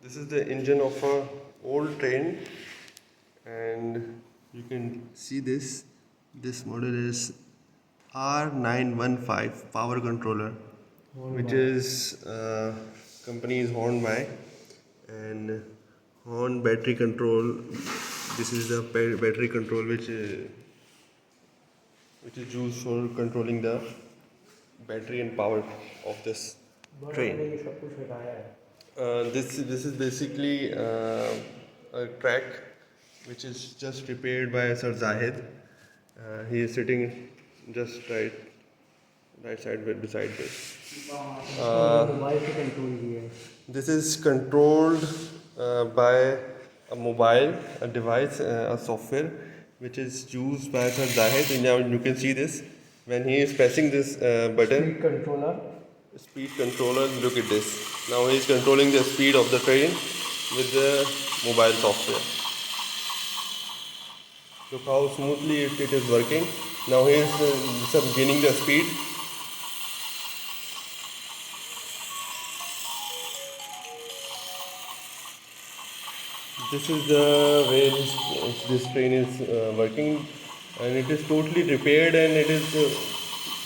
This is the engine of a old train, and you can see this model is R915 power controller, which is company is Hornby, and Horn battery control. This is the battery control which is used for controlling the battery and power of this train. This is basically a track which is just repaired by Sir Zahid. He is sitting just right side beside this. This is controlled by a mobile, a device, a software which is used by Sir Zahid. And now you can see this when he is pressing this button. Speed controller. Look at this. Now he is controlling the speed of the train with the mobile software. Look how smoothly it is working. Now he is gaining the speed. This is the way this train is working, and it is totally repaired, and it is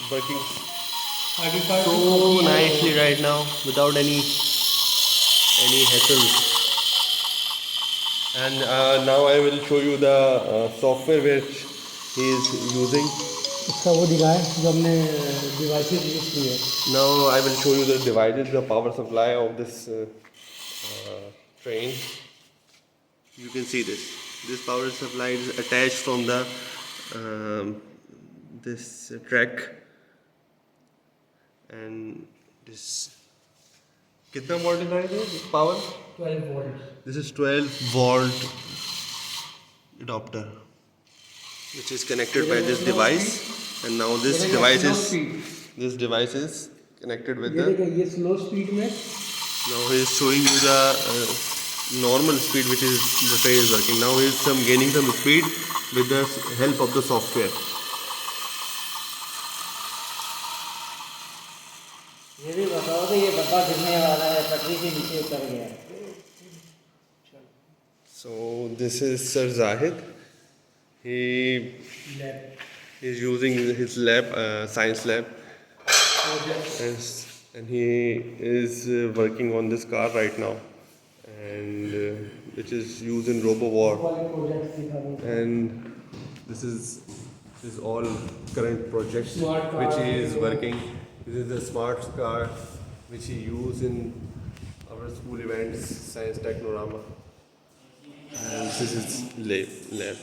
working so nicely right now without any hassle. And now I will show you the software which he is using. इसका वो दिखाए जो हमने devices use किए. Now I will show you the devices, the power supply of this train. You can see this. This power supply is attached from the this track, and this. कितना volt है this power? 12 volts. This is 12 volt adapter, which is connected by this device, and now this device is connected with the. ये slow speed में. Now he is showing you the normal speed which is the train is working. Now he is gaining some speed with the help of the software. ये भी बताओ तो ये डब्बा गिरने वाला है, पटरी से नीचे उतर गया है. So this is Sir Zahid. He is using his lab, science lab, and he is working on this car right now, and which is used in RoboWar. And this is all current projects which he is working. This is the smart car which he used in our school events, Science Technorama. And this is lab.